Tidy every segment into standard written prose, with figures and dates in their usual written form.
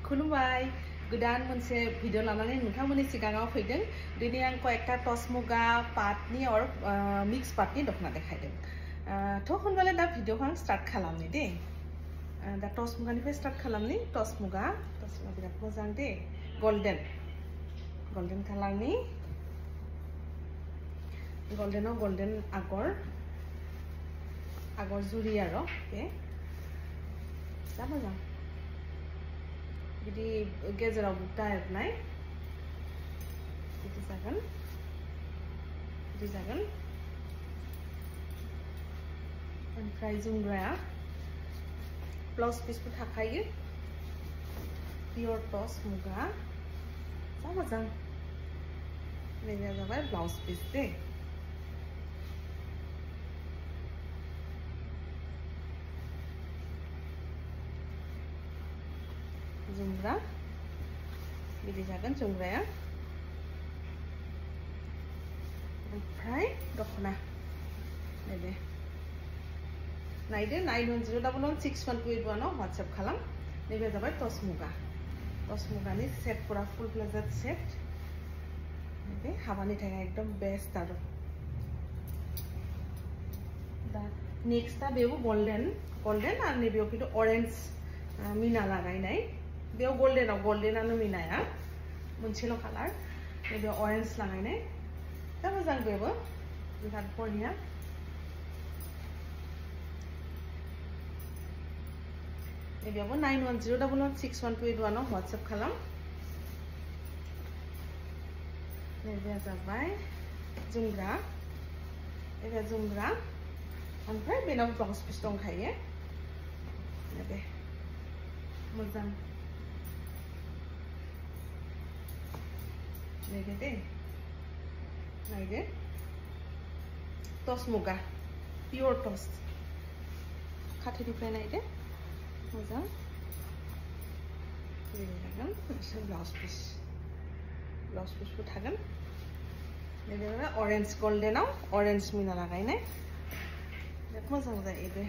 खुलुमबाय गोदान मोनसे भिडिअ लानानै नोंथांमोननि सिगाङाव फैदों दिनै आं कयेकटा टस मुगा पाटनि और मिक्स पाटनि दखना देखायदों थ' होनबालाय दा भिडिअखौ आं स्टार्ट खालामनि दे दा टस मुगानिफ्राय स्टार्ट खालामनि टस मुगा बिराद मोजां दे गोल्डेन कालारनि गोल्डेनाव गोल्डेन आगर जुरि आरो बे जा मोजां बिदि गेजेराव बुटा एरनाय बिदि जागोन ओमफ्राय जोमग्राया ब्लाउज पिसबो थाखायो पियर टस मुगा जा मोजां नैबे जाबाय ब्लाउज पिस दे जोमग्रा बिदि जागोन जोमग्राया ओमफ्राय दखना नैबे नायदो 91016121 आव WhatsApp खालाम नैबे जाबाय टस मुगानि सेट पूरा फुल प्लेजेड सेट नैबे हाबानि थाखाय एकदम बेस्ट आरो दा नेक्स्टआ बेबो गोल्डेन आरो नैबेयाव किन्तु ऑरेंज मीना लागायनाय बेयाव गोल्डेनानो मीनाया मोनसेल' कालार नैबे ऑरेंज लागायनाय दा मोजां बेबो बिराद बढिया नैबेयावबो 91016121 आव WhatsApp खालाम नैबेया जाबाय जोमग्रा ओमफ्राय बेनाव ब्लाउज पिस दंखायो नैबे मोजां नैबे नायदो टस मुगा पियर टस खाथिनिफ्राय नायदो मोजां जागोन ब्लाउज पिसबो थागोन नैबे ऑरेंज गोल्डेनाव ऑरेंज मीना लागायनाय बिराद मोजां जायो बे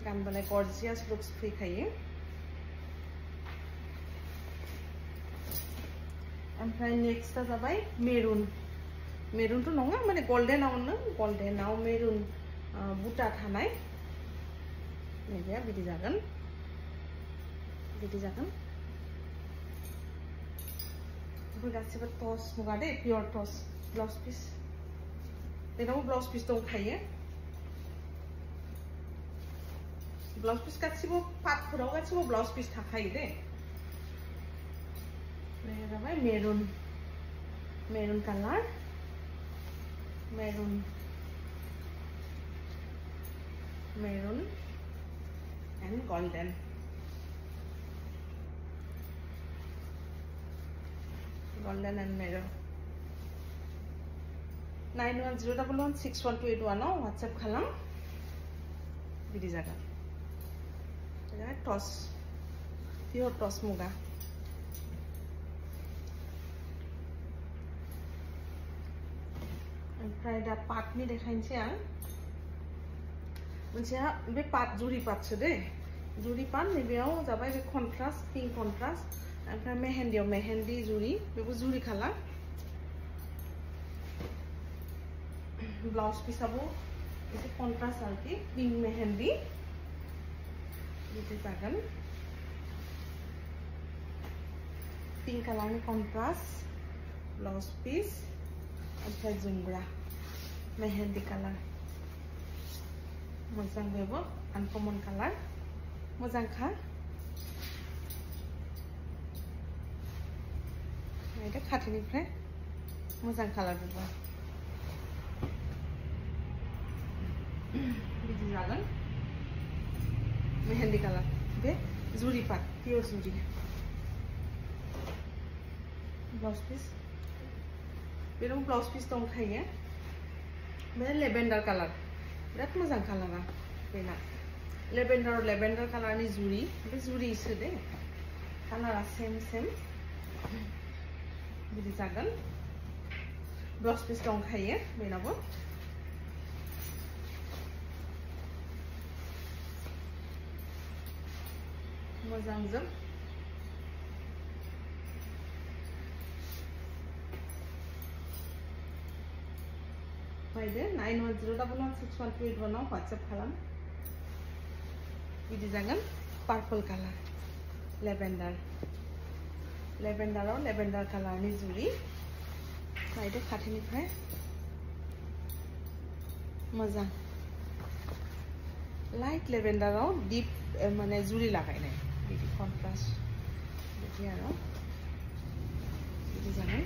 गानबालाय गॉर्जियास लुक्स फैखायो ओमफ्राय नेक्स्टआ जाबाय मेरुनथ' नङा माने गोल्डेनाव मेरुन बुटा थानाय नैबे बिदि जागोन गासिबो टस मुगा दे पियर टस ब्लाउज पिस बेनावबो ब्लाउज पिस दंखायो ब्लाउज पिस गासिबो पाटफोराव गासिबो ब्लाउज पिस थाखायो दे बे जाबाय maroon colour maroon and golden and mirror 91016121 आव WhatsApp खालाम बिदि जागोन टस पियर टस मुगा ओमफ्राय दा पाटनि देखायनोसै आं मोनसेया बे पाट जुरि पाटसो दे जुरि पाट नैबेयाव जाबाय बे कन्ट्रास्ट पिंक कन्ट्रास्ट ओमफ्राय मेहेन्दी जुरि बेबो जुरि कालार ब्लाउज पिसाबो एसे कन्ट्रास्ट आरोखि पिंक मेहेन्दी बिदि जागोन पिंक कालारनि कन्ट्रास्ट ब्लाउज पिस ओमफ्राय जोमग्रा मेहेन्दी कालार मोजां बेबो आनकमन कालार मोजांखा नायदो खाथिनिफ्राय मोजां कालार बेबो बिदि जागोन मेहेन्दी कालार बे जुरि पाट पियर जुरि ब्लाउज पिस बेनाव ब्लाउज पिस दंखायो बे लेभेन्डार कालार बिराद मोजां कालारा बेना लेभेन्डार कालारनि जुरि बे जुरिसो दे कालारा सेम बिदि जागोन ब्लाउज पिस दंखायो बेनावबो मोजांजों फैदो 9101161281 WhatsApp खालाम बिदि जागोन पार्पल कालार लेभेन्डाराव लेभेन्डार कालारनि जुरि फैदो खाथिनिफ्राय मोजां लाइट लेभेन्डाराव डीप माने जुरि लागायनाय बिदि कन्ट्रास्ट बिदि आरो बिदि जागोन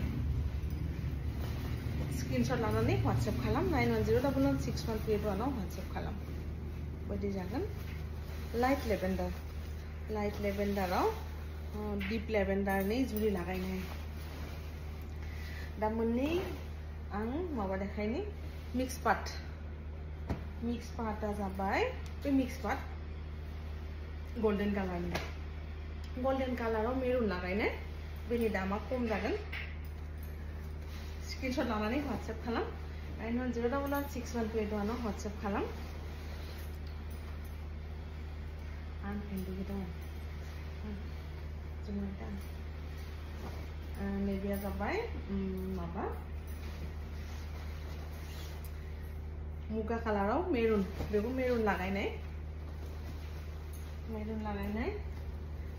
स्क्रीनशॉट लानानै WhatsApp खालाम 9101161281 WhatsApp खालाम बिदि जागोन लाइट लेभेन्डाराव डीप लेभेन्डारनि जुरि लागायनाय दा मोननै आं माबा देखायनि मिक्स पार्टआ जाबाय बे मिक्स पार्ट गोल्डन कालाराव मेरुन लागायनाय बेनि दामा खम जागोन स्क्रीनशॉट लानानै WhatsApp खालाम 9101161281 WhatsApp खालाम आं फेन्डुबो दङ जोंना नैबेया जाबाय माबा मुगा कालाराव मेरुन बेबो मेरुन लागायनाय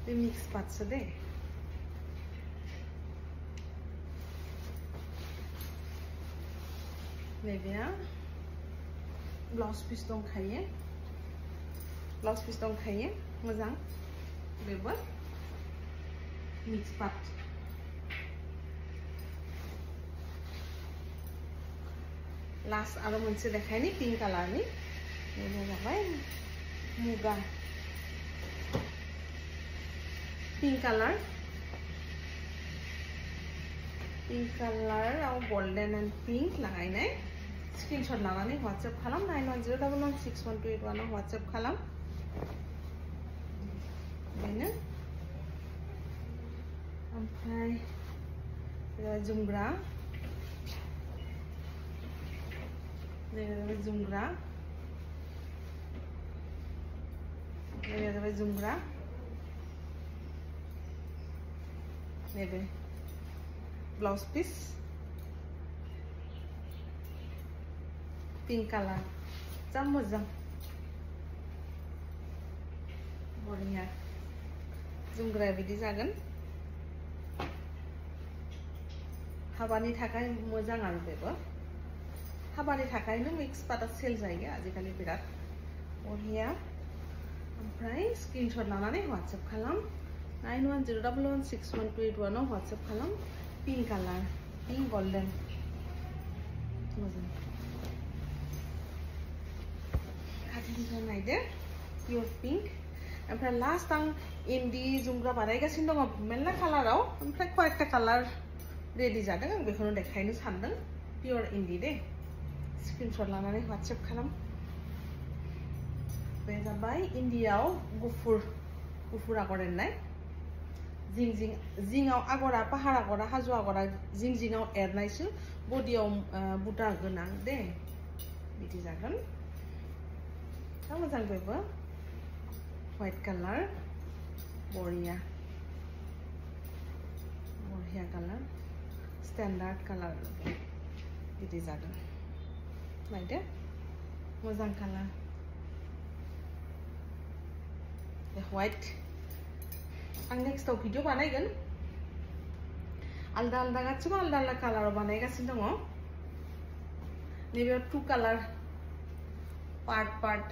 बे मिक्स पार्टसो दे नैबेया ब्लाउज पिस दंखायो मोजां बेबो मिक्स पार्ट लास्ट आरो मोनसे देखायनि पिंक कालारनि बेनो जाबाय मुगा पिंक कालाराव गोल्डन एंड पिंक लागायनाय स्क्रीनशॉट लानानै WhatsApp खालाम 9101161281 WhatsApp खालाम बेनो ओमफ्राय जुमग्रा नैबे ब्लाउज पिस पिंक कालार जा मोजां बरिया जुमग्राया बिदि जागोन हाबानि थाखाय मोजां आरो बेबो हाबानि थाखायनो मिक्स पार्टआ सेल जायो आजिखालि बिराद बरिया ओमफ्राय स्क्रीनशॉट लानानै WhatsApp खालाम 9101161281 WhatsApp खालाम पिंक कालार पिंक गोल्डन मोजां खाथिनिफ्राय नायदो पियर पिंक ओमफ्राय लास्ट आं इन्दि जुमग्रा बानायगासिनो दङ मेरला कालाराव ओमफ्राय कयेकटा कालार रेडि जादों आं बेखौनो देखायनो सानदों पियर इन्दि दे स्क्रीनशॉट लानानै WhatsApp खालाम बे जाबाय इन्डियाव गुफुर आगर एरनाय जिङाव आगरा पाहार आगरा हाजो आगरा जिङाव एरनायसो बडियाव बुटा गोनां दे बिदि जागोन दा मोजां बेबो व्हाइट कालार बरिया कालार स्टैंडार्ड कालार बिदि जागोन नायदो मोजां कालार व्हाइट आं नेक्स्टआव भिडिअ बानायगोन आलदा आलदा गासिबो आलदा आलदा कालाराव बानायगासिनो दङ नैबेयाव 2 कालार पार्ट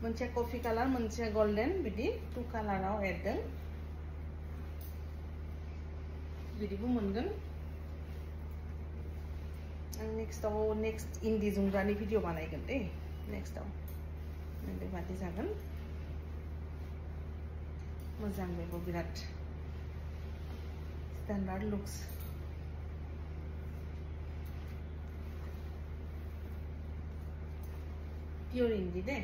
मोनसे कफि कालार मोनसे गोल्डन बिदि 2 कालाराव एरदों बिदिबो मोनगोन आं नेक्स्ट इन्दि जुमग्रानि भिडिअ बानायगोन दे नेक्स्टआव बेबादि जागोन मोजां बेबो बिराद स्टैंडार्ड लुक्स पियर इन्दि दे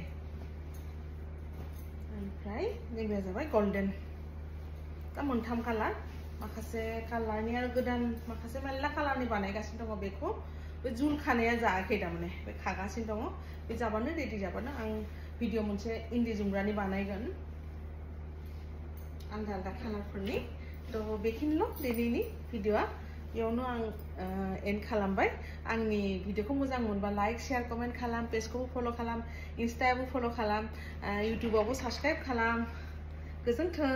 ओमफ्राय नैबेया जाबाय गोल्डन दा मोनथाम कालार माखासे कालारनि आरो गोदान माखासे मेरला कालारनि बानायगासिनो दङ बेखौ बे जुल खानाया जायाखै तारमाने बे खागासिनो दङ बे जाबानो रेडि जाबानो आं भिडिअ मोनसे इन्दि जुमग्रानि बानायगोन आलदा आलदा कालारफोरनि तो बेखिनिल' दिनैनि भिडिअआ बेयावनो आं एन्ड खालामबाय आंनि भिडिअखौ मोजां मोनबा लाइक शेयार कमेन्ट खालाम पेजखौबो फल' खालाम इन्स्टायावबो फल' खालाम इउटिउबावबो साबस्क्राइब खालाम गोजोन्थों